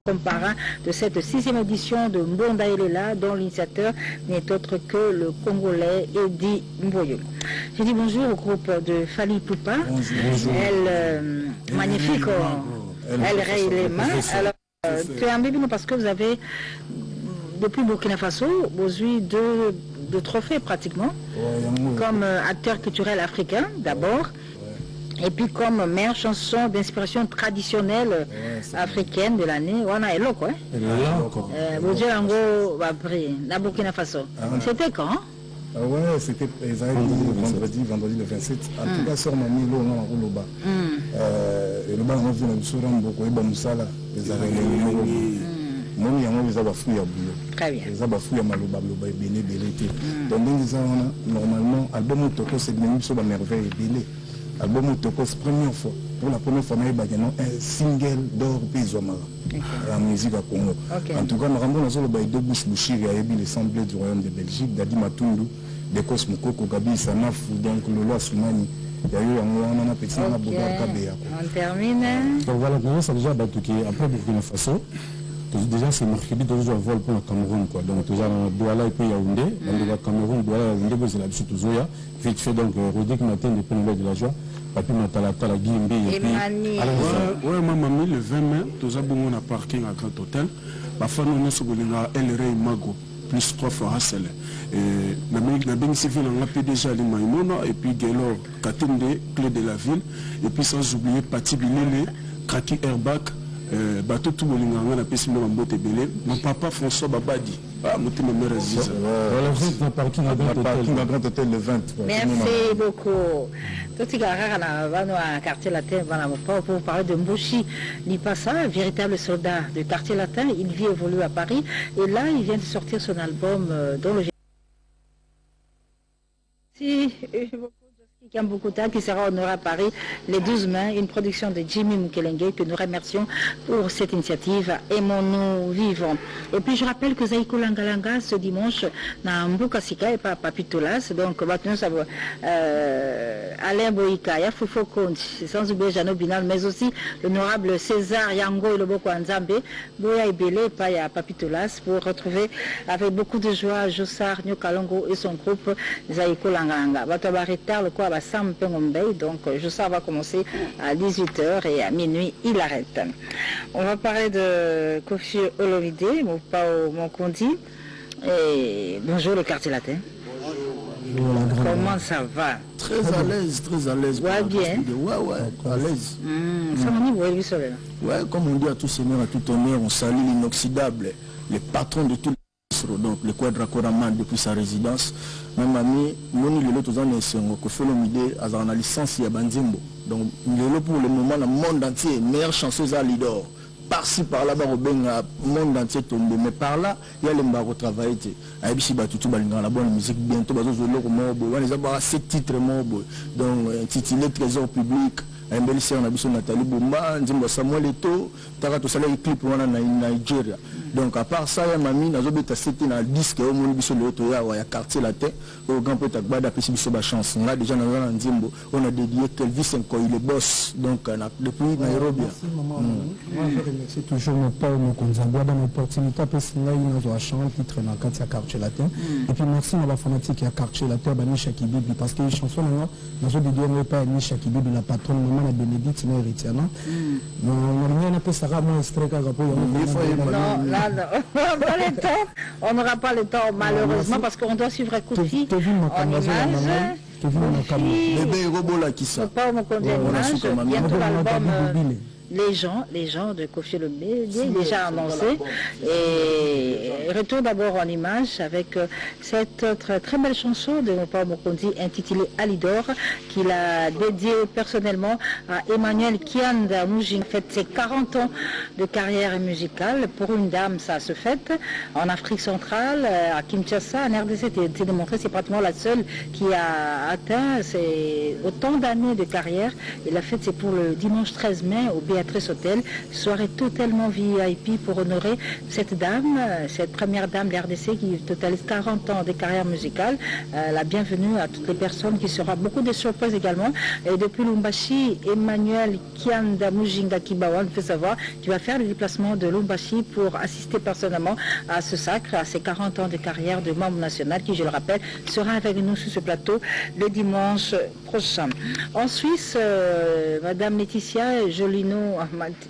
parrain de cette 6e édition de Mbonda Elela, dont l'initiateur n'est autre que le Congolais Eddy Mboyo. Je dis bonjour au groupe de Fally Ipupa. Bonjour. Elle, magnifique, elle raye les mains. Alors, tu es un bébé parce que vous avez, depuis Burkina Faso, besoin de trophées pratiquement, comme acteur culturel africain d'abord. Et puis comme meilleure chanson d'inspiration traditionnelle africaine de l'année, on a Eloko. Burkina Faso. C'était quand? Ouais, c'était vendredi le 27. En tout cas, sur ma milo, on a Oloba. Et le bas, on a vu le souran beaucoup, et Bamusala, les arènes, mon yango les a fouillé à boulot. Très bien. Les a fouillé à Maloba, et Béné, Bélété. Donc, normalement, album Toko, c'est même sur la merveille et Bélé. Album Toko, c'est pour la première fois, on a un single d'or Pizomara. La musique à Congo. En tout cas, nous avons deux bouches bouchées et l'Assemblée du Royaume de Belgique, Dadi Matundu, de Cosmoko, Gabi Sanaf, donc le loi Soumani. Il y a eu un petit on termine. Donc voilà, nous ça déjà battu après Burkina Faso. Déjà c'est mercredi, toujours un vol pour le Cameroun. Donc déjà Douala et puis Yaoundé. Le Cameroun, Douala, Yaoundé, c'est là-dessus tout Zoya. Vite fait donc Rodic Matin des Pénèbres de la joie. Papi Matalata, la Guimbe et puis... Ouais, ma mamie, le 20 mai, nous avons un parking à Grand Hôtel. Parfois, nous avons El Rey Mago, plus 3 fois Hassel. Nous avons civil en appel déjà les Maïmona, et puis Gaylor, Katende, clé de la ville, et puis sans oublier Pati Bilele, Kraki Airbag, bateau tout le monde a payé mon botte belé. Mon papa François Babadi. Ah, mon mère Aziz. Voilà, parking à Grand Hôtel le 20. Merci beaucoup. Tout ce qui a quartier latin, pour parler de Mbouchi Lipassa, véritable soldat du quartier latin. Il vit et évolue à Paris. Et là, il vient de sortir son album dont le Kiambukuta qui sera honoré à Paris les 12 mai, une production de Jimmy Mukelenge que nous remercions pour cette initiative. Aimons-nous vivons. Et puis je rappelle que Zaïko Langalanga ce dimanche dans Mbukasika et pas Papitolas, donc maintenant ça va Alain Boïka, Foufo Konti, sans oublier Jano Binal, mais aussi l'honorable César Yango et le Boko Nzambe, Boya Ibele et à Papitolas pour retrouver avec beaucoup de joie Jossar Nyokalongo et son groupe Zaïko Langalanga. Le quoi donc je sais va commencer à 18h et à minuit il arrête. On va parler de Kofi Olomide, mon condi. Et bonjour le quartier latin. Comment ça va? Très à l'aise, très à l'aise. Ouais, bien. Ouais, à l'aise. Ça m'a dit, ouais, comme on dit à tout seigneur, à tout honneur, on salue l'inoxydable, les patrons de tout donc le Quadra Koraman depuis sa résidence. Même ami, Moni Lelo Tozan et son Kofolomide a la licence à Banzimbo. Donc Lelo pour le moment, le monde entier, meilleure chanteuse à Lidor. Par-ci, par-là, le monde entier tombé. Mais par là, il y a les mbaro travaillés. Aïbisi Batutu Balinga, la bonne musique, bientôt, les avoir 7 titres, donc intitulé Trésor public. Un bel on a vu Nathalie Boumba, Samuel Eto, Tarato Salé clip en Nigeria. Donc à part ça, il y a mamie, nous avons été dans le disque, au moins il y a quartier latin, au grand peut-être la chance. Là déjà dans un Nzimbo, on a dédié Kelvis Nko, il est boss, donc depuis Nairobi. Moi je remercie toujours mon père, mon Konzambia, dans l'opportunité, parce que là il nous a changé le titre dans le quartier latin. Et puis merci à la fanatique qui a quartier latin, Nisha Kibibi, parce que les chansons, nous avons dédié pas Nisha Kibibi, la patronne, la Bénédicte, la Héritiana. On a pas ça, moi, extrait, on n'aura pas le temps malheureusement parce qu'on doit suivre Kofi en image. Bébé Robola qui ça. Pas mon compte d'image, bientôt l'album les gens de Kofi Olomide déjà annoncé. Et retour d'abord en image avec cette très belle chanson de mon père Mokondi intitulée Alidor qu'il a dédiée personnellement à Emmanuel Kianda Moujin. Fête ses 40 ans de carrière musicale. Pour une dame, ça se fête. En Afrique centrale, à Kinshasa, en RDC, c'est démontré, c'est pratiquement la seule qui a atteint autant d'années de carrière. Et la fête, c'est pour le dimanche 13 mai au BN Béatrice Hôtel. Soirée totalement VIP pour honorer cette dame, cette première dame de la RDC qui totalise 40 ans de carrière musicale. La bienvenue à toutes les personnes qui sera beaucoup de surprises également. Et depuis Lumbashi, Emmanuel Kianda Mujinga Kibawa nous fait savoir qu'il va faire le déplacement de Lumbashi pour assister personnellement à ce sacre, à ses 40 ans de carrière de membre national qui, je le rappelle, sera avec nous sur ce plateau le dimanche prochain. En Suisse, Madame Laetitia Jolino,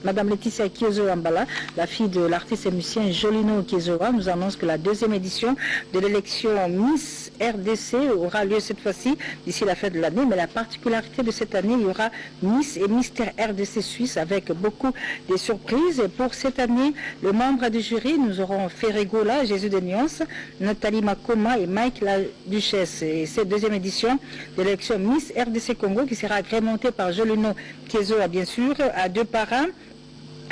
Madame Laetitia Kiozo Ambala, la fille de l'artiste et musicien Jolino Kiezoa, nous annonce que la deuxième édition de l'élection Miss RDC aura lieu cette fois-ci d'ici la fin de l'année. Mais la particularité de cette année, il y aura Miss et Mister RDC Suisse avec beaucoup de surprises. Et pour cette année, le membre du jury, nous aurons Ferregola, Jésus de Nuance, Nathalie Makoma et Mike la Duchesse. Et cette deuxième édition de l'élection Miss RDC Congo qui sera agrémentée par Jolino Kiezoa, bien sûr, à deux parrains.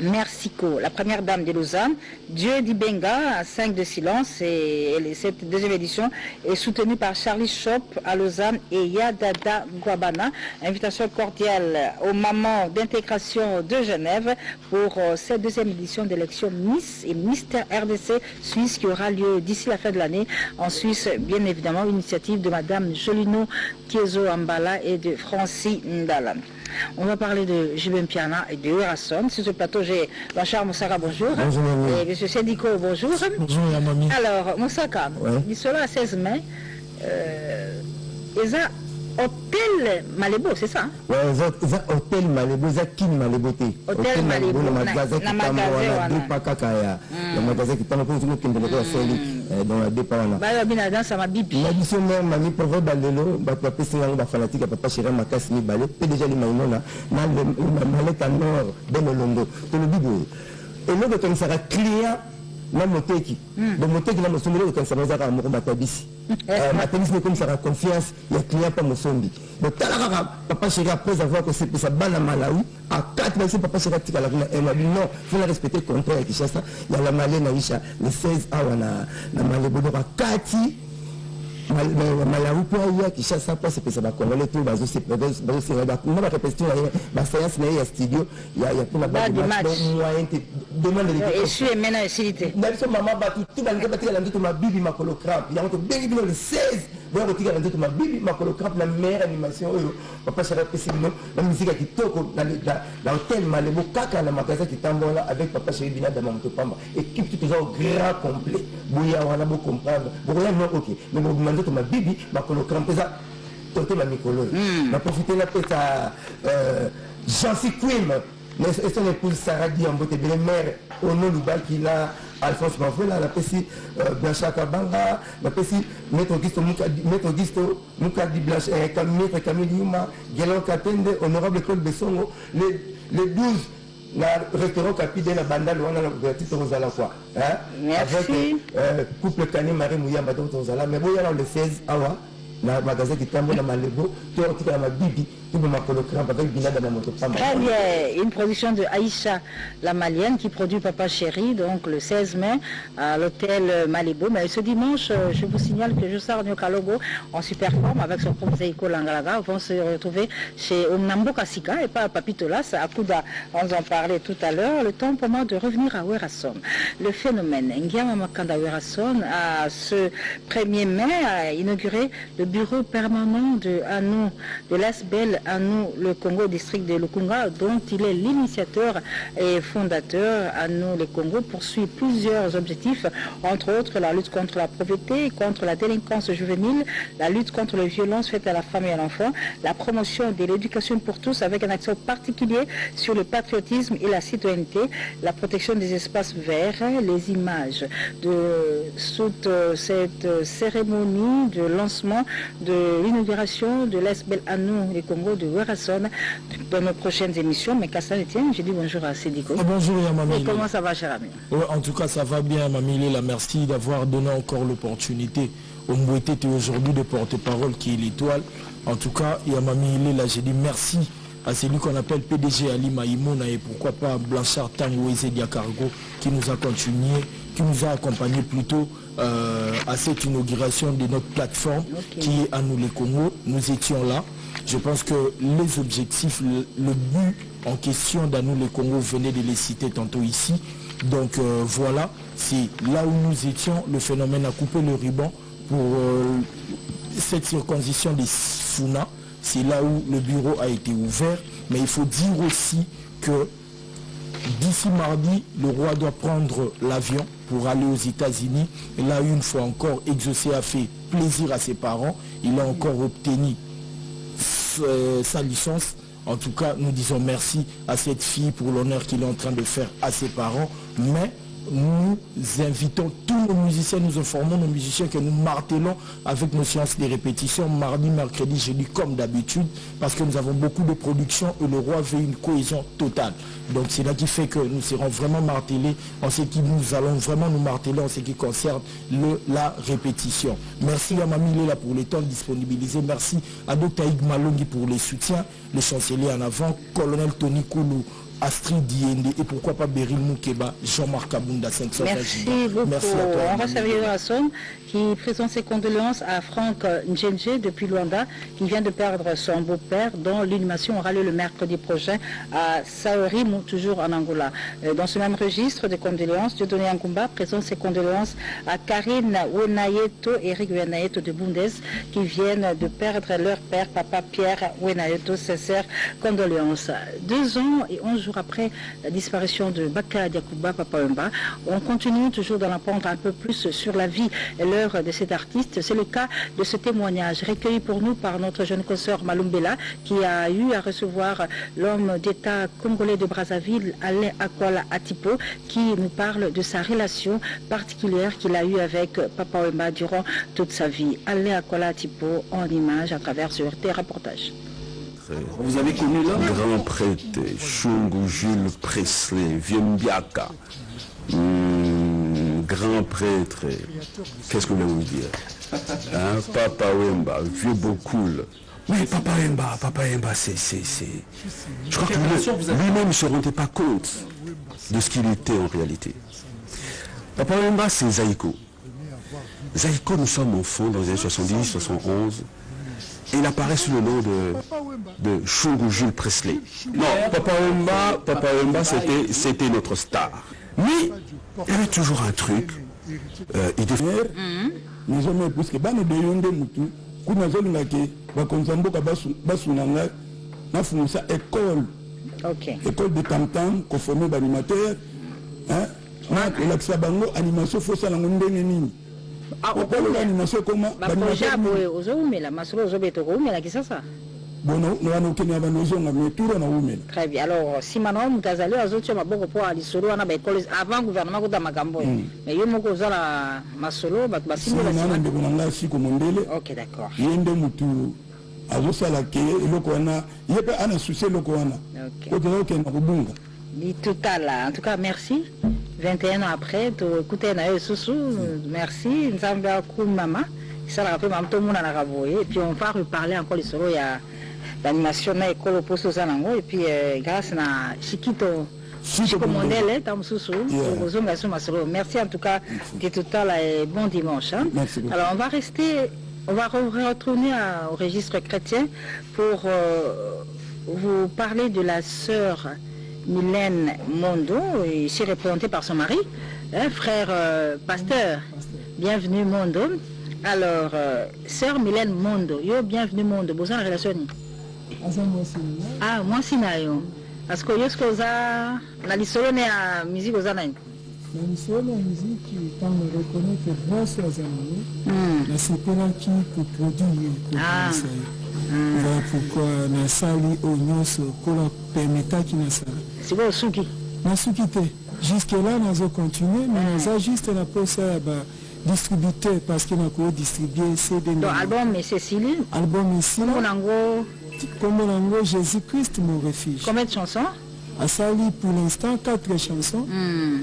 Mercico, la première dame de Lausanne, Dieu d'Ibenga, 5 de silence, et cette deuxième édition est soutenue par Charlie Shop à Lausanne et Yadada Guabana. Invitation cordiale aux mamans d'intégration de Genève pour cette deuxième édition d'élection Miss et Mister RDC Suisse qui aura lieu d'ici la fin de l'année en Suisse, bien évidemment, initiative de Madame Jolino Kiezo Ambala et de Francis Ndala. On va parler de Jibem Piana et de Eurasson. Sur ce plateau, j'ai Bachar Moussaka, bonjour. Bonjour, mamie. Et M. Sédico, bonjour. Bonjour, ya mamie. Alors, Moussaka, Ouais. il sera à 16 mai. Ils ont Hôtel Malebo, c'est ça? Ouais, za hôtel Malebo, za kin Malebo te. Hôtel Malebo, na magasin na qui magasin wana wana. deux kaka ya. Na magasin qui tamo pour tout kende ko seli dans la dépa wana. Bah, bien dans ça m'a bibi. Na biso même mami provo balelo, ba papa singa ba fanatique papa chéri makasi ni balé, pe déjà li maïnona na le maleta nord de Londo. To le bibo. Et le comme ça client na moteki. Donc moteki na mosomelo comme ça bazaka mo batabisi. Matabisi comme ça confiance, il y a client pas mosombi. Donc papa chéri après avoir que c'est ça bana Malawi à 4 mois papa chéri tika la et m'a dit non, faut respecter le contrat avec Kinshasa. Il y a la Malais na Isha le 16 awa na Malebo donc à 4 Malawi pour aller qui chasse ça passe que ça va congolais tout bazo c'est on va répéter la séance na studio il y a pour la match moyen demande et je suis maintenant facilité n'abso maman batu tout dans le bâtiment la ndito ma bibi makolo cramp il y a un bengi bino le 16 bon retirer la ndito ma bibi makolo cramp la meilleure animation papa chéri pesino la musique qui toko dans l'hôtel Malebo kaka na magasin qui tambola avec papa chéri bina dans mon pamba équipe tout au grand complet bouya wana bo comprendre bouya non OK mais bon to ma bibi makolo crampeza tote ma mikolo na profiter la peta Jean-Cy Quim et son épouse Sarah Diambote belle-mère au nom du bal qu'il a Alphonse Mavola la pesi Blancha Kabanga la pesi Maître Augusto Mukadi Blanche Maître Camille Yuma Guélon Katende honorable Claude Bessongo les 12 la restaurant capide la bandale on a la petite Rosala quoi hein avec couple Kane Marie Mouyamba donc Rosala mais bon il y a le 16 awa na magasin qui tambo na Malebo tu as ma bibi tout ma colocrampe avec Binada dans mon pamba. Très bien, une production de Aïcha la Malienne qui produit Papa Chéri donc le 16 mai à l'hôtel Malebo. Mais ce dimanche, je vous signale que Jossar Nyokalogo en super forme avec son propre Zeiko Langalaga vont se retrouver chez Omnambo Kasika et pas à Papitolas à Kouda. On en parlait tout à l'heure. Le temps pour moi de revenir à Werasson. Le phénomène Ngiama Makanda Werasson à ce 1er mai a inauguré le bureau permanent de Anou de l'Asbel Anou le Congo district de Lukunga dont il est l'initiateur et fondateur. Anou le Congo poursuit plusieurs objectifs, entre autres la lutte contre la pauvreté, contre la délinquance juvénile, la lutte contre les violences faites à la femme et à l'enfant, la promotion de l'éducation pour tous avec un accent particulier sur le patriotisme et la citoyenneté, la protection des espaces verts, les images de toute cette cérémonie de lancement de l'inauguration de l'Asbel Anou le Congo de Werasson dans nos prochaines émissions. Mais qu'à ça ne tienne, je dis bonjour à Sédico. Bonjour Mamie. Comment ça va, cher ami? En tout cas, ça va bien, Mamie Léla. Merci d'avoir donné encore l'opportunité au Mbouété aujourd'hui de porte-parole qui est l'étoile. En tout cas, Mamie Léla, j'ai dit merci à celui qu'on appelle PDG Ali Maïmouna et pourquoi pas Blanchard Tango Ezedia Cargo qui nous a continué, qui nous a accompagné plutôt à cette inauguration de notre plateforme qui est à nous les Congo. Nous étions là. Je pense que les objectifs, le but en question, Danou le Congo, venait de les citer tantôt ici. Donc voilà, c'est là où nous étions, le phénomène a coupé le ruban pour cette circoncision des Funa. C'est là où le bureau a été ouvert. Mais il faut dire aussi que d'ici mardi, le roi doit prendre l'avion pour aller aux États-Unis. Et là, une fois encore, Exaucé a fait plaisir à ses parents. Il a encore obtenu sa licence. En tout cas, nous disons merci à cette fille pour l'honneur qu'il est en train de faire à ses parents. Mais nous invitons tous nos musiciens, nous informons nos musiciens que nous martelons avec nos séances de répétition mardi, mercredi, jeudi comme d'habitude, parce que nous avons beaucoup de production et le roi veut une cohésion totale. Donc c'est là qui fait que nous serons vraiment martelés en ce qui nous allons vraiment nous marteler en ce qui concerne la répétition. Merci à Mamie Léla pour le temps disponibilisé. Merci à Dr Ig Malongi pour les soutiens, le chancelier en avant, colonel Tony Koulou, Astrid Diende et pourquoi pas Beryl Moukeba, Jean-Marc Abunda, 500. Merci beaucoup. Merci à toi. On va saluer la somme qui présente ses condoléances à Franck Njenje depuis Luanda, qui vient de perdre son beau-père, dont l'inhumation aura lieu le mercredi prochain à Saorim, toujours en Angola. Dans ce même registre de condoléances, Dieudonné Ankumba présente ses condoléances à Karine Wenayeto et Eric Wenayeto de Bundes, qui viennent de perdre leur père, papa Pierre Wenayeto. Sincères condoléances. 2 ans et 11 jours après la disparition de Baka Diakouba Papa Wemba, on continue toujours d'en apprendre un peu plus sur la vie et l'œuvre de cet artiste. C'est le cas de ce témoignage recueilli pour nous par notre jeune consoeur Malumbela, qui a eu à recevoir l'homme d'État congolais de Brazzaville, Alain Akwala Atipo, qui nous parle de sa relation particulière qu'il a eue avec Papa Wemba durant toute sa vie. Alain Akwala Atipo en image à travers ce reportage. Vous avez connu là grand prêtre Shungu Jules Presley, vieux Mbiaka, grand prêtre, qu'est-ce que vous voulez vous dire, hein? Papa Wemba, vieux Bokoul. Mais Papa Wemba, c'est... Je crois que lui-même ne se rendait pas compte de ce qu'il était en réalité. Papa Wemba, c'est Zaïko. Zaïko, nous sommes enfants dans les années 70, 71. Et il apparaît sous le nom de Shungu Jules Presley. Non, Papa Wemba, c'était notre star. Mais il y avait toujours un truc. Il devait... école de tam-tam, conformé d'animateur. Animation faut ça dans l'animation comment très bien. Alors, si maintenant vous avez avant le gouvernement de Magambo, mais il y a la masolo, ok, d'accord. En tout cas, merci. 21 ans après, tu écoutes merci. Maman. Ça l'a rappelé, et puis on va reparler encore les solos. Il y a l'animation de l'école au poste aux Anango, et puis grâce à Chiquito. Merci en tout cas de tout à l'heure, bon dimanche. Hein? Alors on va retourner au registre chrétien pour vous parler de la sœur Mylène Mondo, ici représentée par son mari, frère pasteur. Bienvenue Mondo. Alors, sœur Mylène Mondo, bienvenue Mondo, vous avez une relation? Ah, moi aussi, parce que vous avez la musique aux années. La musique, quand on reconnaît que grâce aux années, c'était là qui peut produire. Voilà pourquoi na sali onyoso kola permeta qui na sali. C'est quoi Suki? Na Suki te. Jusque là nous allons continuer, mais nous avons juste la poste distributeur parce que nous avons distribué CD. Donc album et Cécile. Album et Cécile. Comme on Jésus-Christ mon refuge. Combien de chansons? A sali pour l'instant 4 chansons.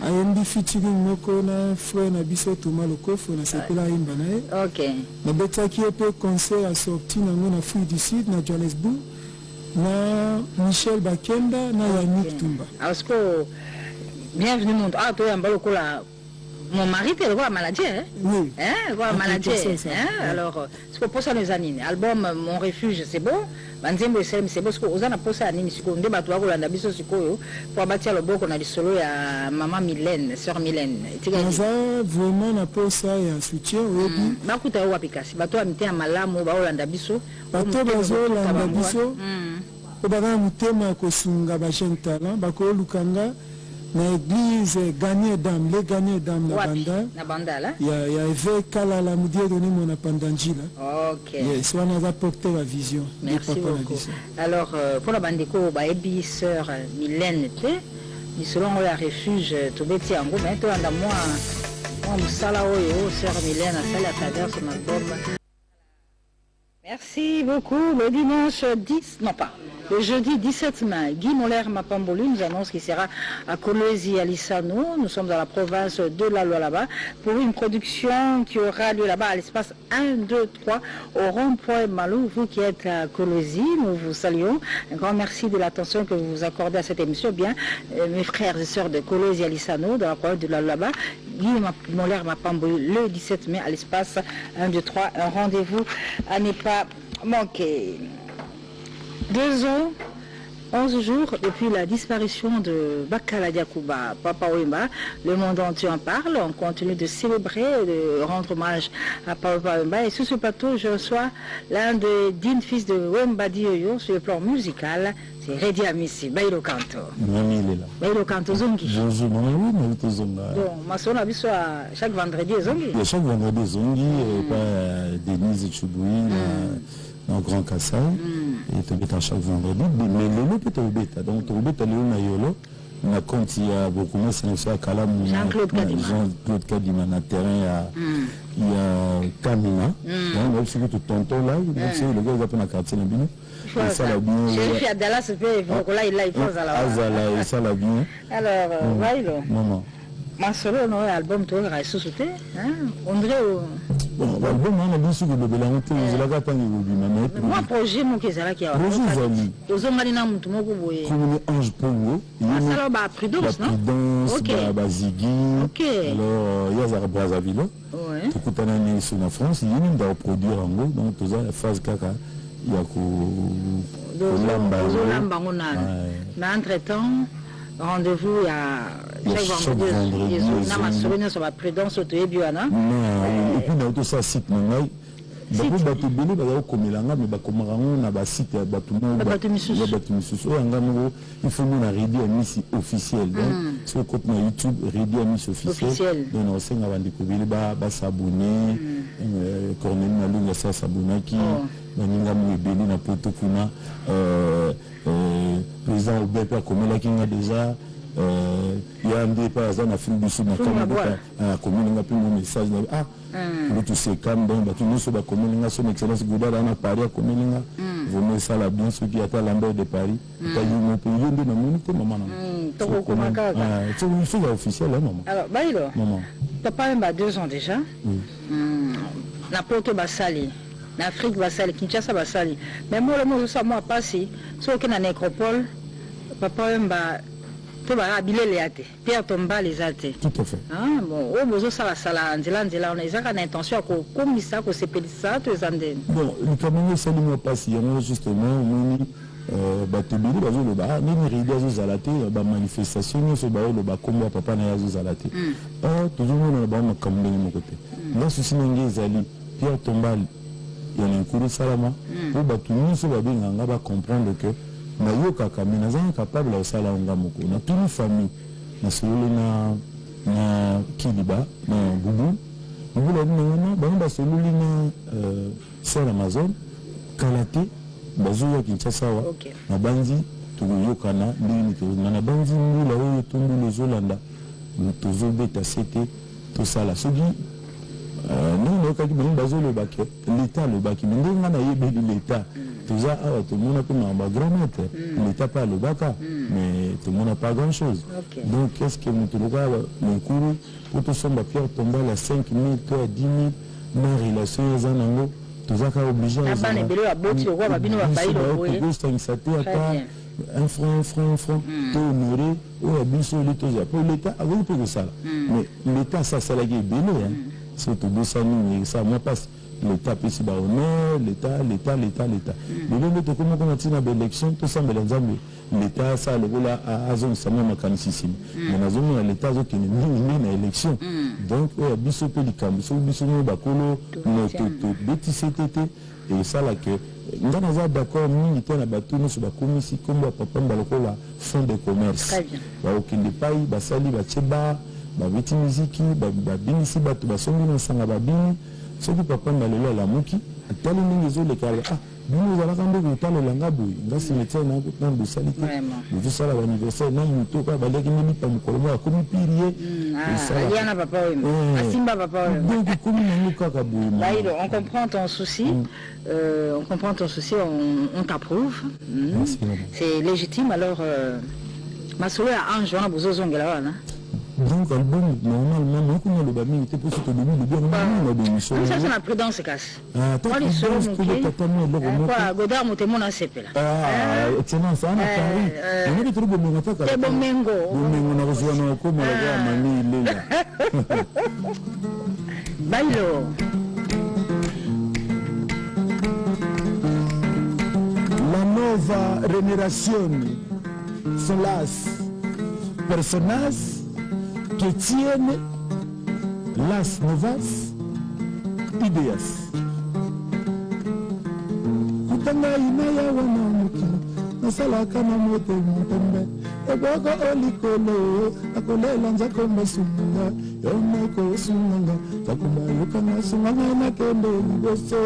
A yembi featuring moko na frère na biso Thomas Lokofo na sepela imba na. OK. Na beta qui peut concert a sorti na Afrique du Sud na Johannesburg na Michel Bakenda na Yannick Tumba. Parce que bienvenue monde. Ah toi yamba lokola Mon mari était le maladie, hein? Oui. Hein? Le maladie. Hein? Alors, c'est pour ça les années. Album Mon refuge, c'est bon. Banzembo c'est bon. Parce que aux posé à Nimi, on débat tout à la biso pour bâtir le beau qu'on a du solo à maman Mylène, sœur Mylène. Vraiment, on a posé un soutien. Bakuta ou apikasi. Bato amité à Malamu, Baolanda biso. Bato Bazolanda biso. Obana mutema kosunga ba jeune talent, bako lukanga. L'église gagné d'âme, les gagnés d'âme na banda là. Il y a évêque Kala la Moudier donné mon appendanjila. OK. Yes, on a apporté la vision. Merci beaucoup. Alors pour la bandeko ba ebi sœur Mylène té, ni selon la refuge to beti ango mais to anda moi musala oyo sœur Mylène a sala travers son album. Merci beaucoup. Le dimanche 10, non pas, le jeudi 17 mai, Guy Moller Mapamboli nous annonce qu'il sera à Kolwezi à Lissano. Nous sommes dans la province de la Lualaba pour une production qui aura lieu là-bas à l'espace 1, 2, 3 au rond-point Malou. Vous qui êtes à Kolwezi, nous vous saluons. Un grand merci de l'attention que vous accordez à cette émission. Bien, mes frères et sœurs de Kolwezi à Lissano, dans la province de la Lualaba, Guy Moller Mapamboli le 17 mai à l'espace 1, 2, 3. Un rendez-vous à ne pas manquer. 2 ans, 11 jours depuis la disparition de Bakala Diakouba, Papa Wemba. Le monde entier en parle. On continue de célébrer, de rendre hommage à Papa Wemba. Et sur ce plateau, je reçois l'un des dignes fils de Wemba Dioyo sur le plan musical. C'est Redi Amissi, Bailo Kanto. Bailo Kanto Zongi. Donc, ma soeur a vu ça chaque vendredi Zongi. Chaque vendredi Zongi, Denise Chouboui, dans Grand Kassai. Et tu es chaque vendredi. Mais le peut être bêta. Donc, tu es na Yolo. Na compte, il y a beaucoup de sélections à Kalam. Jean-Claude Kadima. Jean-Claude Kadima, na terrain, il y a Kamina. Donc, c'est tout tonton là. Le gars, il va prendre la carte. Chef Adala se fait là il faut Azala et ça la bien. Alors Vailo. Maman. Ma solo no album to ra susute hein on dirait bon l'album on a bien sûr que bébé la honte vous la gata ni bobi maman. Moi projet mo kezala ki a. Projet zali. Ozongani na mutu moko boye. Comme Ange Pongo. Ça là ba prudence non? Prudence ba Ziggy. OK. Alors il y a Zara Brazzaville. Ouais. Tout kutana ni sur la France, il y a une da produire en gros donc tout ça la phase kaka. Il y a mais entre-temps, rendez-vous à chaque vendredi. Na masolina sur la prudence autoébiana. Non, et puis dans tout ça site non. Beaucoup bateau belé ba komelanga mais ba komarango na ba site ya bateau no bateau misusu anga no il faut nous arrêter à Miss officiel donc sur côté na YouTube Redi Miss officiel donc on senga bandi ko belé ba s'abonner Cornel Malunga ça s'abonner qui naninga mwebeli na poto kuna président Obepa komela kinga déjà yande pa za na film biso na kamboka komela pe mon message na le tout c'est calme donc tu nous so ba komela son excellence Godard na Paris komela vous me ça la bien ceux qui attendent l'ambassade de Paris ta yo mo pe yende na monite maman to ko kumaka c'est une chose officielle maman alors Bailo maman papa a 2 ans déjà na poto basali en Afrique basali Kinshasa basali mais moi le mot ça moi passé so que na nécropole papa Wemba to ba bilele ate Pierre Tomba les até tout à fait ah bon o bozo sala sala nzela on a ezaka na intention ko komisa ko sepelisa to ezandeni bon le Cameroun ça lui passé justement moni bato bili bazo le ba nini ridi azo zalate ba manifestation so ba le ba komba papa na azo zalate toujours on ba makambo ni mokote là souci ngi ezali Pierre Tomba il y a un cours salama pour bato nyonso babenganga ba comprendre que na yoka kami na zanga capable ya sala nga moko na toute famille na solo na Kiliba na bubu la na ba ba solo na sala Amazon kalate bazuya Kinshasa wa na banzi tuyoka na ndini to na banzi ngula oyo tumbu lezolanda tozo beta sete to sala sogi nous quand nous basons le bac l'état le bac mais nous on a yébeli l'état tout ça tout le monde a pas un grand maître l'état pas le bac mais tout le monde n'a pas grand chose donc qu'est-ce que nous trouvons le cours pour tout ça Pierre Tomba la 5 000 toi 10 000 ma relation les anango tout ça obligé à ça nebelo aboti le roi babino ba bailo boye un franc to honoré ou biso l'état pour l'état avant pour ça mais l'état ça ça la guerre béné hein surtout de ça nous ça moi passe l'état peut se honneur l'état mais nous te comment on a tina élection tout ça mais l'état ça le voilà à zone ça même makanisissime mais na zone l'état zo qui ni na élection donc biso pe likam biso no bakolo no to BTCTT et ça là que nga naza d'accord mingi te na bato nyonso bakomisi kombo ya papa balokola fond de commerce baokende pai basali batie ba babeti miziki babingisi bato basongi na nsanga babini soki papa balelo alamuki atali ndenge ezolekala bino ezalaka nde kotalela nga boye nga cimetière na bosali te bozosala baaniversaire na moto kaka baliaki nde lipa mokolo moko akomi pirie donc komi nango kaka boye. On comprend ton souci, on t'approuve, c'est légitime. Alors masolo ya ange wana bozozongela wana. Donc album normalement nous comment le bami était pour ce que le bien on a des ça c'est la prudence casse toi les solo quoi godard motemo na sepela excellent ça on a parlé on est trop bon ngata ka bon mengo na rejoindre comme la mami lela bailo la nuova generazione sont las personas que tiene las nuevas ideas. Kutanga inaya wana mukino, nasalaka na moto mutembe, eboko olikolo, akolela nzako masunga, yomeko sunanga, takumba yukanga sunanga na kende liboso.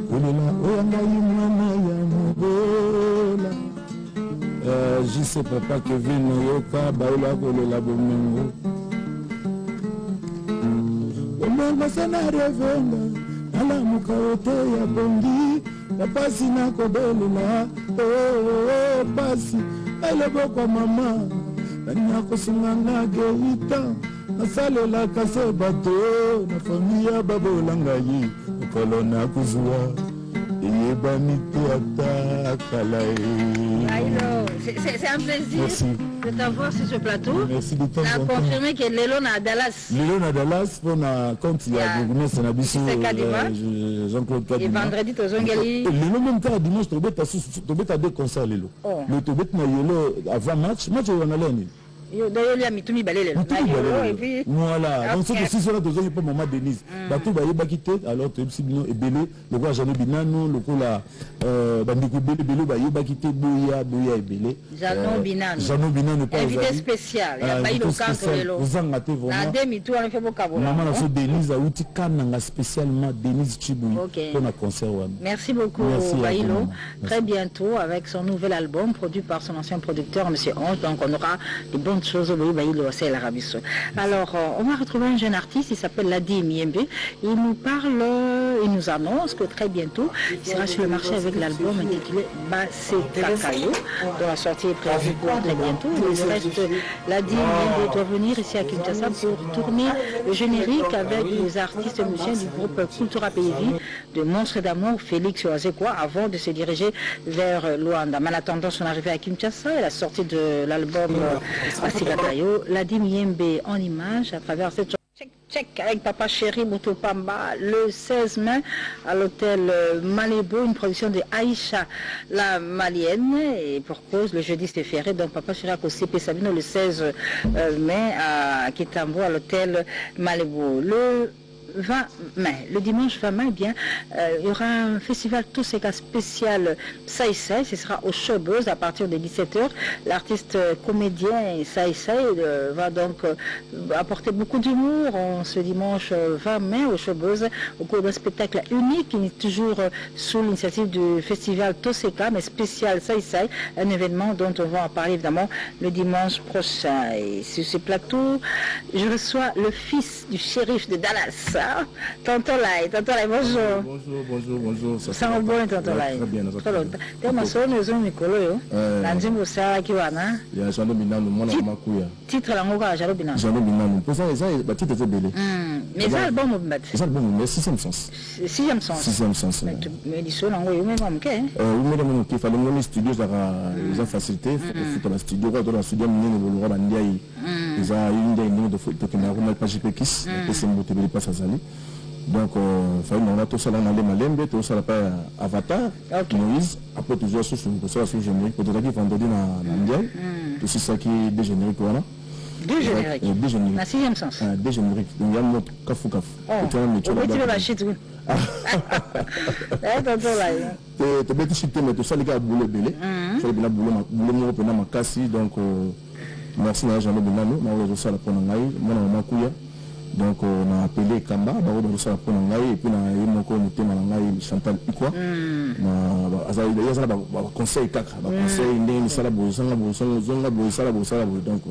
Kulela oyanga yimwana ya mubola. Je sais papa que vino yoka baula kolela bomengo bomengo sana revenga ala mukaote ya bongi napasi na kobelela pasi elebo kwa mama nanya kosunga geita nasalela kase bato na familia babolanga yi kolona kuzua. C'est un plaisir de t'avoir sur ce plateau. Merci de t'avoir. On a confirmé que Lelo na Dallas. Lelo na Dallas, on a quand il y a Jean-Claude Kadima. Et vendredi, tu as Zongeli. Lelo même temps, dimanche, tu as deux concerts Lelo. Le Tobet na Yelo avant match on allait. D'ailleurs, il y a Mitumi Balele. Voilà. Donc, c'est cela que vous pas maman Denise. Batou Baye Bakite, alors tu es et Belé, le roi Jeannot Binano, le cola Bandiko Belé, Baye Bakite, Boya et Belé. Jeannot Binano, pas invité spécial. Il y a Baye le camp. Vous en gâtez vraiment. La demi-tour, on fait beaucoup de maman, la Denise a outil Kananga spécialement Denise Chiboui pour la concert. Merci beaucoup, Baïlo. Très bientôt, avec son nouvel album produit par son ancien producteur, M. Ange. Donc, on aura des bonnes choses au Baïlo, c'est l'Arabie Saoudite. Alors, on va retrouver un jeune artiste, il s'appelle Ladi Miembe. Il nous parle, il nous annonce que très bientôt, il sera sur le marché avec l'album intitulé Bassé Kakayo, dont la sortie est prévue pour très bientôt. Il reste, Ladi Miembe doit venir ici à Kinshasa pour tourner le générique avec les artistes musiciens du groupe Cultura Pays de Monstres d'amour, Félix Oazekwa, avant de se diriger vers Luanda. Mais en attendant son arrivée à Kinshasa et la sortie de l'album Bassé Kakayo, Ladi Miembe en image à travers cette check avec Papa Chéri Motopamba le 16 mai à l'hôtel Malébo, une production de Aïcha la Malienne, et pour cause le jeudi c'est férié, donc Papa Chéri a CP Sabino le 16 mai à Kitambo à l'hôtel Malébo. Le 20 mai, le dimanche 20 mai, bien, il y aura un festival Toseka spécial Sai Sai, ce sera au Showbuzz à partir de 17h. L'artiste comédien Sai Sai va donc apporter beaucoup d'humour ce dimanche 20 mai au Showbuzz au cours d'un spectacle unique, qui est toujours sous l'initiative du festival Toseka, mais spécial Sai Sai, un événement dont on va en parler évidemment le dimanche prochain. Et sur ce plateau, je reçois le fils du shérif de Dallas. Tonton Lai, bonjour. Bonjour. Ça va bien, Tonton Lai. Très bien, Trop longtemps. Tu as sonné aux Mikolo, Nanzimbo Sara Kiwana. Il y a Jean Binano, mon Makuya. Titre la Moka, Jalo Binano. Jean Binano. Pour ça, ça, titre est belé. Mais ça, album, c'est album, mais sixième sens. Sixième sens. Mais ils sont en haut, mais non, ok. Il fallait mon studio, ils ont facilité. Il faut la studio, dans la studio, il y a ils ont une des de photos qui n'a pas JPKIS, c'est mon télé pas Sazali. Donc, il fallait tout ça dans les malembe, tout ça pas Avatar, Moïse, après toujours sur ça sur générique, pour dire vendredi dans Ndiaye, tout ça qui est des génériques voilà. Deux génériques. Deux génériques. La sixième sens. Deux génériques. Il y a notre Kafou Kafou. Oh, tu veux la chute, oui. Tu peux te chuter, mais tout ça, les gars, boulot belé. Tu vas boulot pour ma casse, donc merci à Jean-Louis Benano, on a reçu la Ponangaï, moi on a Makuya. Donc on a appelé Kamba, on a reçu la Ponangaï, et puis on a eu mon comité Malangaï, Chantal Ikwa. Il y a un conseil, donc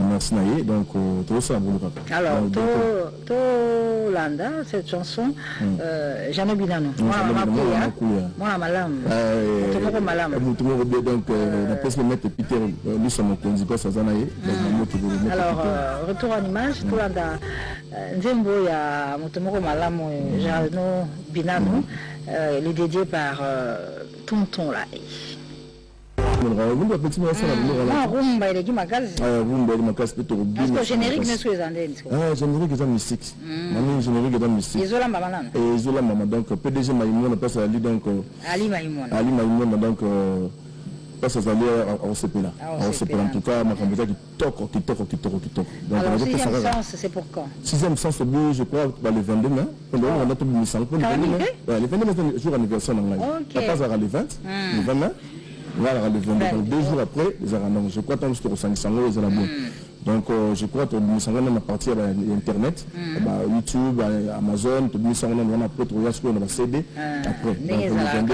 merci Naye, donc tout ça boulot. Alors, Landa, cette chanson, Jean-Louis Benano, moi Malam, donc la presse le mettre Peter, lui c'est mon conducteur Sazanaye. Alors, retour en image, tout Landa, Nzembo ya Motomoro Malam, Jean-Louis Benano, il est dédié par Tonton Lai. Rumba il est qui magasin. Rumba il magasin peut-être bien. Parce que générique n'est-ce que les Andés. Générique est mystique. Mamie générique est mystique. Isola maman. Isola maman donc PDG Maïmouna passe à Ali donc Ali Maïmouna. Ali Maïmouna donc passe à Ali à OCP là. À OCP en tout cas ma campagne qui toque. Alors sixième sens c'est pour quand? Sixième sens je crois le 22 mai. On a tout mis ça. Le 22 mai c'est jour anniversaire dans la. Pas à le 20. Le 20 mai. Voilà, le 22, donc 2 jours après, je crois que c'est au 500 euros, donc je crois que nous avons une partie à Internet, YouTube, Amazon, tout ça, on a après trouvé ce qu'on a CD. Après, donc le 22,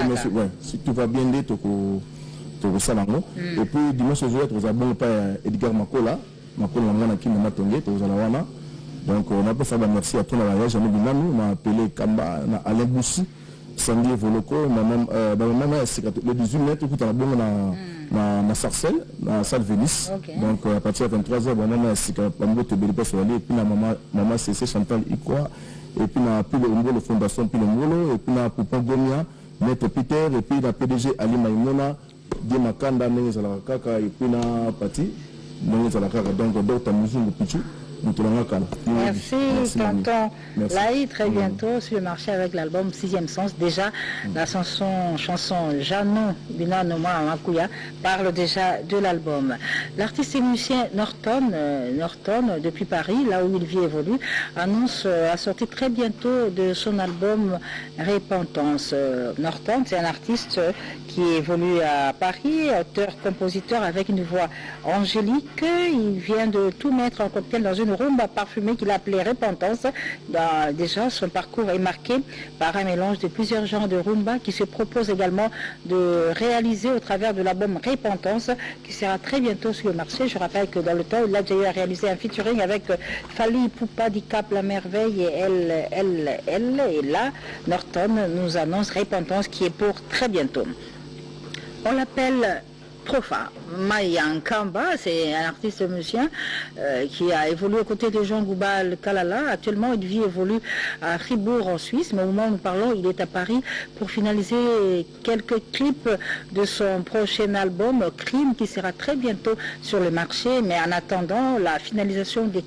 si tout va bien, tu as ça. Et puis dimanche, nous avons Edgar Makola, qui m'a tonné, donc on a fait ça, merci à tout le monde, on a appelé Kamba, Alain Boussi. Sandy Voloko, le 18 mai, tout à la Sarcelles, dans la salle Vénice. Donc à partir de 23h, et puis maman CC Chantal Ikwa, et puis la Fondation Pilomolo, et puis la Poupon Gomia, Maître Peter, et puis la PDG Ali Maïmona, Dimakanda, Nenezalakaka, et puis la Pati, Nenezalakaka, donc Dr Mouzou Pichu. Merci, tonton Lai, très bientôt sur le marché avec l'album 6e Sens. Déjà, la chanson Janon Binano Makuya parle déjà de l'album. L'artiste et musicien Norton, depuis Paris, là où il vit et évolue, annonce la sortie très bientôt de son album Repentance. Norton, c'est un artiste qui évolue à Paris, auteur-compositeur avec une voix angélique. Il vient de tout mettre en cocktail dans une rumba parfumée qu'il a appelée Repentance. Déjà, son parcours est marqué par un mélange de plusieurs genres de rumba qui se propose également de réaliser au travers de l'album Repentance qui sera très bientôt sur le marché. Je rappelle que dans le temps, il a déjà réalisé un featuring avec Fali Poupa Dicap La Merveille et elle. Et là, Norton nous annonce Repentance qui est pour très bientôt. On l'appelle Profa Mayankamba, c'est un artiste musicien qui a évolué aux côtés de Jean Goubal Kalala. Actuellement, il vit et évolue à Fribourg en Suisse, mais au moment où nous parlons, il est à Paris pour finaliser quelques clips de son prochain album Crime qui sera très bientôt sur le marché. Mais en attendant la finalisation des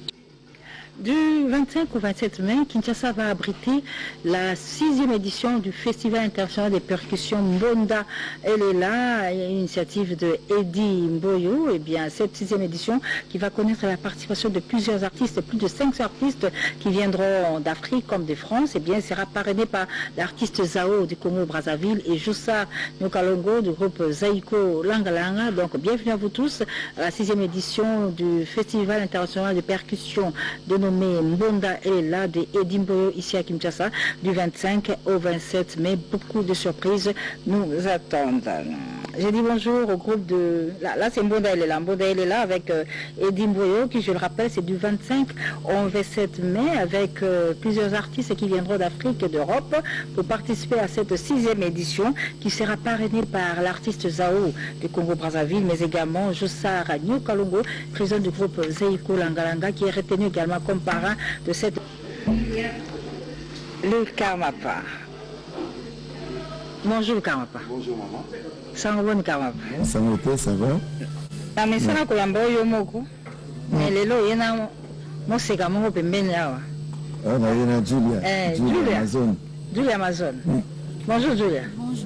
du 25 au 27 mai, Kinshasa va abriter la 6e édition du Festival international des percussions Mbonda. Elle est là, une initiative de Eddie Mboyo. Et bien, cette 6e édition qui va connaître la participation de plusieurs artistes, plus de 500 artistes qui viendront d'Afrique comme de France. Et bien, sera parrainé par l'artiste Zao du Congo-Brazzaville et Joussa Nyokalongo du groupe Zaiko Langalanga. Donc, bienvenue à vous tous à la 6e édition du Festival international des percussions de nommé Mbonda Elela de Edimboyo ici à Kinshasa du 25 au 27 mai. Beaucoup de surprises nous attendent. J'ai dit bonjour au groupe de... Là c'est Mbonda Elela. Mbonda Elela avec Edimboyo qui, je le rappelle, c'est du 25 au 27 mai avec plusieurs artistes qui viendront d'Afrique et d'Europe pour participer à cette 6e édition qui sera parrainée par l'artiste Zao du Congo-Brazzaville, mais également Jossar New Kalongo, président du groupe Zaiko Langalanga, qui est retenu également comme parrain de cette... Le Karmapa. Bonjour Karmapa. Bonjour maman. Sango Karmapa. Sango, ça va? La mesana koyamba yo moko. Mais lelo yena mo seka mo pembeni awa. Ah, na Julia. Julia Amazon. Julia Amazon. Bonjour Julia. Bonjour.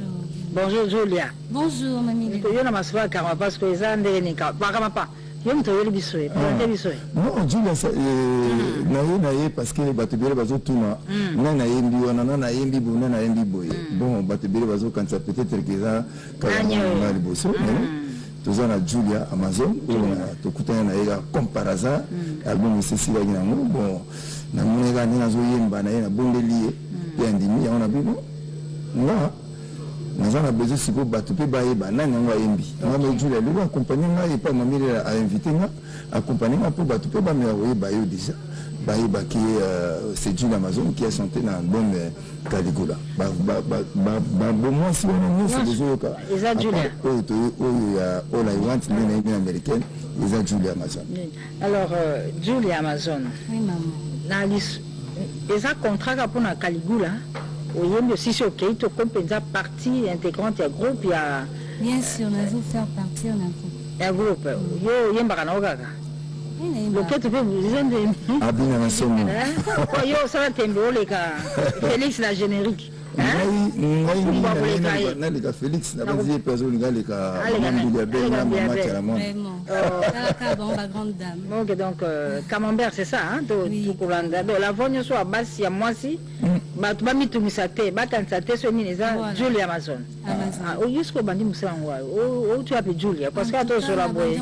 Bonjour Julia. Bonjour mamie. Yo na masuwa Karmapa parce que ça ndenge ni ka. Ba Karmapa. Yo mto yeli bisoye. Présenter bisoye. Non, Julia na ye parce que batubele bazo tuna. Na na yembi wana na yembi bo na yembi boye. Bon, batubele bazo quand ça peut-être que ça ka liboso. Toza na Julia Amazon tokutana na yega comme par hasard album ceci la ngango bon na munega ni nazo yemba na ye na bondeli ya ndimi ya ona bibo nga nazana besoin siko batu pe baye ba nani ngo yembi nga Julia lui accompagner nga et pas mamie a invité nga accompagner nga pour batu pe ba me oye bayo déjà baye ba qui c'est Julia Amazon qui a chanté dans l'album Caligula ba bon moi si on a c'est des autres Isa Julia ya all I want une américaine Isa Julia Amazon. Alors Julia Amazon. Oui maman. Na lis Isa contrat pour na Caligula oyembi aussi sur OK to compensa partie intégrante du groupe ya Bien sûr, nous allons faire partir d'un groupe. Yo yemba kana okaka. Le que tu peux vous dire Abina na somo. Yo ça va t'embole ka Félix la générique. naleka Félix na bazie personne ngaleka Mambilia Ben na Mama Chalamon. Ok, donc Camembert c'est ça hein tout Kolanda. Donc la vogne soit basse ya mwasi batu ba mitumisa te bakanisa te so nini za Julia Amazon. O yusko bandi musango o tu appelles Julia parce que ato so la boye.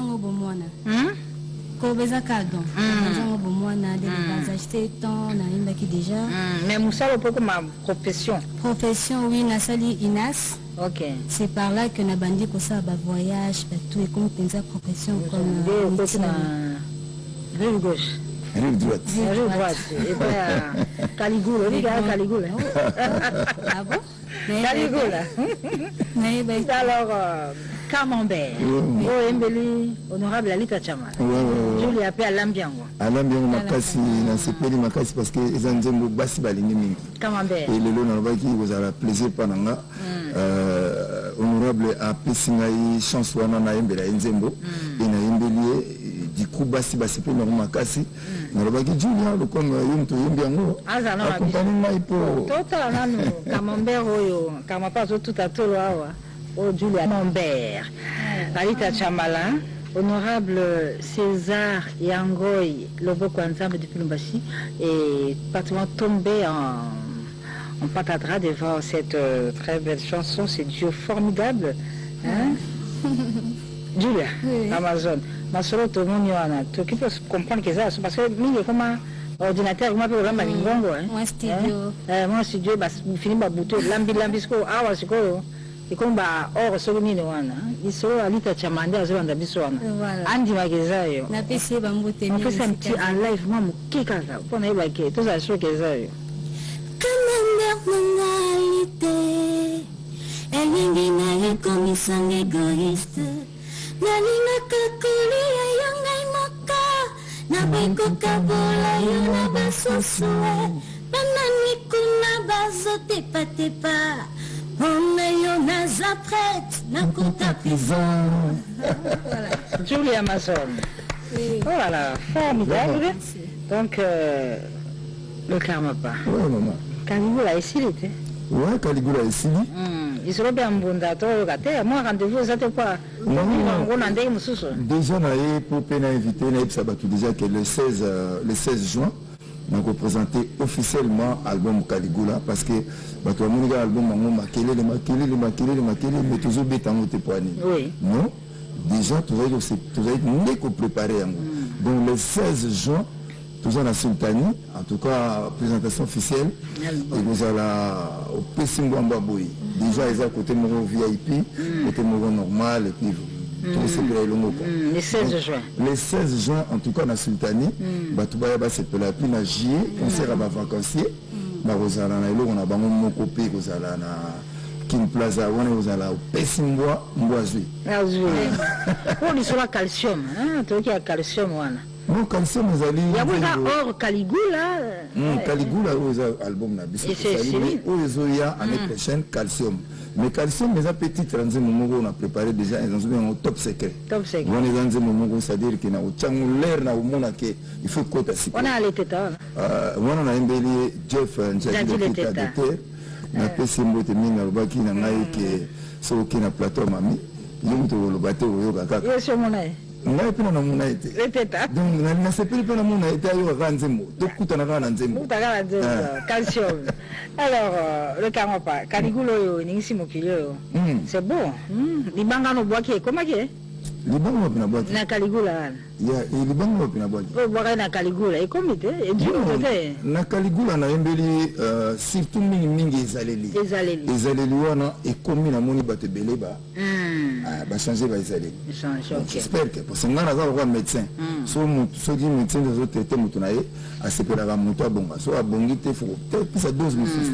Kobeza kadon. Nous avons acheté tant na qui déjà. Mais Moussa beaucoup ma profession. Profession oui na sali Inas. OK. C'est par là que na bandi ko ça ba voyage ba tout et comme pensa profession comme rive gauche. Rive droite. Rive droite. Et bien Caligula, regarde Caligula. Ah bon? Caligula. Mais alors Camembert. Oh Embeli, honorable Alita Chama. Je l'ai appelé Alambiango. Alambiango makasi na sepeli makasi parce que les nzembo basi balingi mingi. Camembert. Et le lona baki vous aura plaisir pananga. Honorable a pesingai chance wana na embela nzembo et na embeli du coup basi pe na makasi. Na baki Julia le comme yumto yembiango. Accompagner mai pour total nanu Camembert oyo kama pas tout à tout awa. Oh Julia Camembert, Alita Chamala, honorable César Yangoy, Loboko ensemble de Lumbashi, est pratiquement tombé en patatras devant cette très belle chanson, c'est duo formidable. Hein? Julia, oui. Amazon. Ma solo tout le monde tu peux comprendre que ça, parce que il comme un ordinateur, moi peut ramener Ngongo. Moi studio. Moi studio, bah fini par bouton, lambisko, awa siko. Et comme or solomine wana iso Alita Chamanda azolanda biso wana andi makezayo na pesi bambote on fait un petit en live moi mukika pour na ibake tout ça choque kezayo Camembert monalité elingi na comme sang égoïste nalina kakuli yongai moka na biko kabola yona basosue banani kuna bazote patepa on est naza prête, n'a compta prison. Julia Amazon. Oui. Oh là là, formidable. Donc, le Karmapa. Oui, maman. Caligula ici, il était. Oui, Caligula ici. Il se bien bunda, moi, rendez-vous, ça te quoi? Non, déjà, pour peine invité, déjà que le 16 juin, on a présenté officiellement l'album Caligula parce que l'album mais toujours non déjà tout ça préparé donc le 16 juin Tout ça, la Sultanie, en tout cas, présentation officielle. Et nous allons au Pessimboambaboui. Déjà, ils ont côté mon VIP, côté mon normal, et puis tout ce qui est le les 16 juin. Les 16 juin, en tout cas, la Sultanie, Batouba Yaba, c'est la puis na juillet, concert à ma vacancier. Barozala, on a bango mon copé, vous allez na King Plaza, vous allez au Pessimboa, Mboazui. On est sur la calcium, hein, tu vois qu'il y a calcium, voilà. Non, calcium, vous allez. Il y a beaucoup Caligula. Caligula, vous avez album na bisou. Vous avez l'année prochaine calcium. Mais calcium, les petits transit, on a préparé déjà un top secret. Top secret. C'est-à-dire qu'il y a un il faut qu'on t'assiste. On a allé tétard. On a un Jeff, un terre. On a fait un peu de mine, on a fait un peu de plateau, mamie. Il y a un peu de bateau. Il y a sur mon œil. Donc, na sepeli pe na mona été ayo ka nzembo dokuta na kana nzembo calcium. Alors le Karmapa Caligula yo ningisi mokilo c'est bon. Libanga no boaki comment que libanga na boaki na Caligula ya libanga na boaki boaki na Caligula et comité et du côté na Caligula na embeli surtout mingi ezaleli wana et comme na moni bato beleba ba changer ba ezaleli j'espère que parce que ngana za ko médecin so di médecin de traiter mutu na ye asepela ka mutu abonga so abongi te faut peut-être sa dose mususu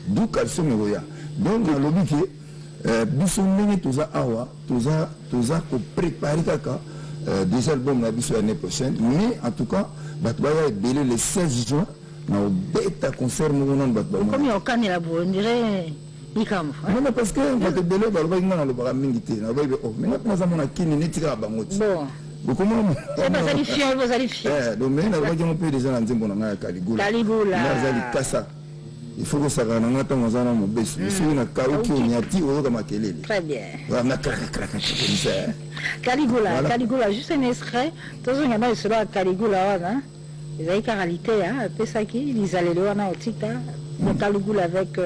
du calcium roya donc na lobi que biso ndenge toza awa toza ko préparer kaka déjà album na biso l'année prochaine mais en tout cas bato ba ya belé le 16 juin na beta concert mo non bato ba comme on la bo on dirait non parce que bato belé ba ba ngana lo ba mingi te na ba oh mais na za mona kini netika bangoti bon comment c'est pas alifié donc mais na ba ki on peut déjà na nzembo na Caligula na za likasa il faut que ça va dans notre maison mon bés je suis na karuki onyati o ka makelele très bien na crac Caligula juste un extrait tous on y a sur la Caligula wana ils ont réalité hein pesa ki ils allaient le wana otita mon Caligula avec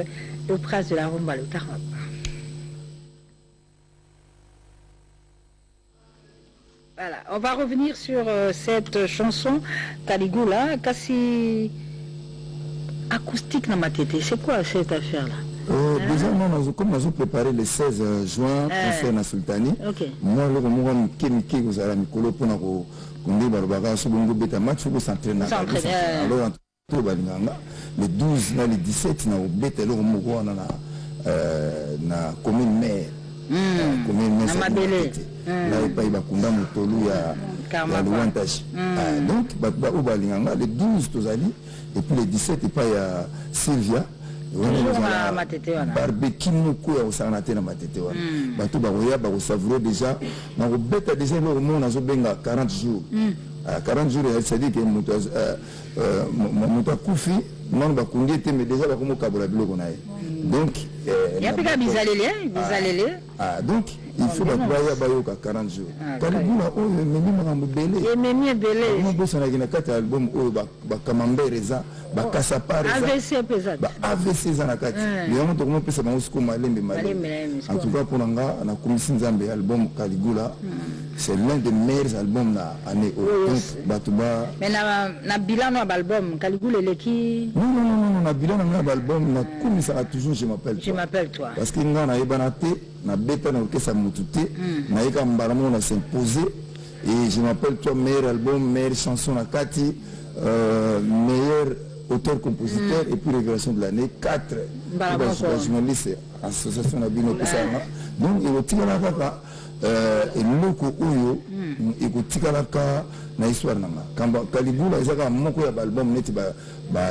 le prince de la rumba le Karmapa. Voilà, on va revenir sur cette chanson Caligula kasi acoustique dans ma tête. C'est quoi cette affaire-là? Déjà, comme nous avons préparé le 16 juin, concert na Sultani, moi, le moment où vous avez mis colo pour nous conduire Barbara, sur le bêta match, vous s'entraînez. Alors, le 12, le 17, nous avons bêta le moment na commune mère. Commune mère, c'est là, il n'y a pas de motolu ya l'avantage. Donc, le 12, tous allés. Et puis le 17, il y a Sylvia. Barbecue moko ya osanate na matete wana. Bato baroya ba savourer déjà. Na robeta déjà le monde azo benga 40 jours. 40 jours ça dit que moto kufi non ba kungete mais déjà ba komo kabula biloko na ye. Donc il y a pas bizalele. Donc il faut ba yoka 40 jours. Caligula o memi makambo belé. Et memi belé. Mo bosa na kina kata album o ba kamambere ba kasapare AVC za na kati. Yango to komo pesa bango siko malembe malembe. En tout cas pour nga na komisi nzambe album Caligula c'est l'un des meilleurs albums na année au. Donc batuba. Mais na bilan na album Caligula leki. Non na bilan na album na komisa toujours je m'appelle toi. Parce que nga na yebanate na beta na orchestre mutute na yeka mbaramo na s'imposer et je m'appelle toi meilleur album meilleure chanson na kati meilleur auteur-compositeur et puis révélation de l'année 4 journaliste association Nabino Pesana donc il otikala kaka eloko oyo ekotikala ka na histoire nanga kamba Caligula ezaka moko ya album neti ba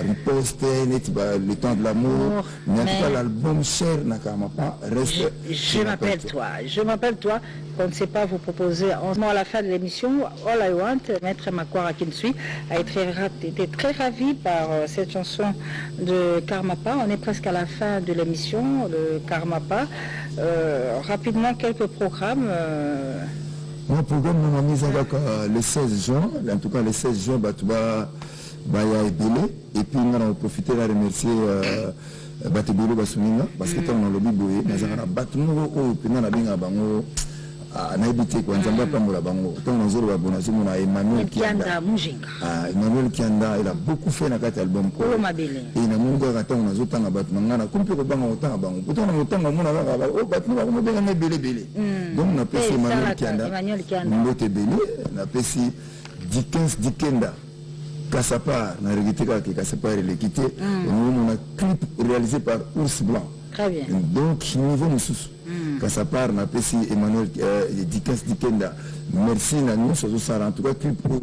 riposte neti ba le temps de l'amour mais l'album cher na Karmapa reste je m'appelle toi on ne sait pas vous proposer en ce moment à la fin de l'émission All I Want. Maître Makwara Kinsui a été très ravi par cette chanson de Karmapa. On est presque à la fin de l'émission de Karmapa. Rapidement quelques programmes. Mon programme m'a mis le 16 juin, en tout cas le 16 juin, Baya et Belé, et puis on a profité de remercier Batebolo Basuninga, parce que on a lobby boé, mais on a battu nous au Pena Nabinga Bango, nayebi te kwa nzambe apambola bango ntango nazoloba bo nazomona Emmanuel Kianda. Emmanuel Kianda il a beaucoup fait na kati album ko et namoni kaka ntango nazotanga bato na ngai nakomi mpe kobanga kotanga bango pourtant na kotanga omona kaka bato bango mobenganga ebelebele donc napesi Emmanuel Kianda mbote ebele napesi Dikenda Kassapar na regretté kaka Kassapar eleki te on a clip réalisé par Ours Blanc. Très bien. Donc niveau mosusu Kassapar na pesi Emmanuel Dikenda merci na nous sur ça en tout cas clip pour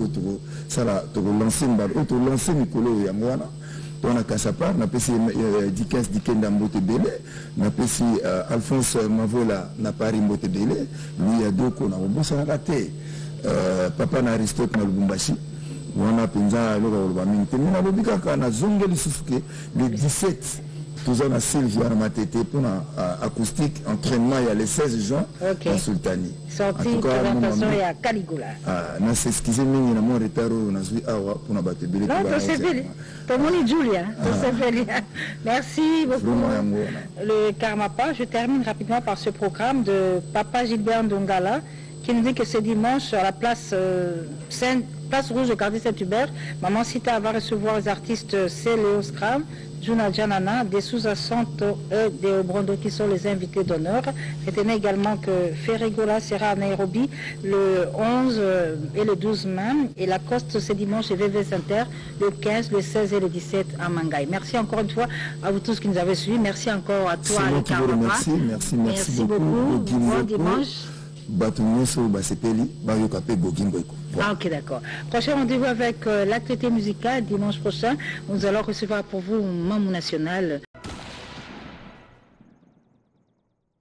ça to lancer mbal to lancer mikolo ya ngwana on a Kassapar na pesi Dikenda mbote bele na pesi Alphonse Mavola na Paris mbote bele lui ya doko na bosa na te papa na Aristote na Lubumbashi wana penza loka oloba mingi te mina lobi kaka na zongeli susuke le 17 toujours na Sylvia na matete pour acoustique entraînement il y a le 16 juin en Sultani sorti présentation ya Caligula na s'excuser mingi na mon retard na zui awa pour na batebele non to sepeli to moni Julia to sepeli merci beaucoup le Karmapa. Je termine rapidement par ce programme de Papa Gilbert Ndongala qui nous dit que ce dimanche à la place Place Rouge de quartier Saint-Hubert, Maman Sita va recevoir les artistes Céléo Scram, Juna Janana, des sous-jacentes et des Obrondo qui sont les invités d'honneur. Retenez également que Ferregola sera à Nairobi le 11 et le 12 mai et la Coste ce dimanche et VV Inter le 15, le 16 et le 17 à Mangaï. Merci encore une fois à vous tous qui nous avez suivis. Merci encore à toi, le Karmapa. Merci beaucoup. Bon dimanche. Ah, ok, d'accord. Prochain rendez-vous avec l'actualité musicale dimanche prochain. Nous allons recevoir pour vous Mamou National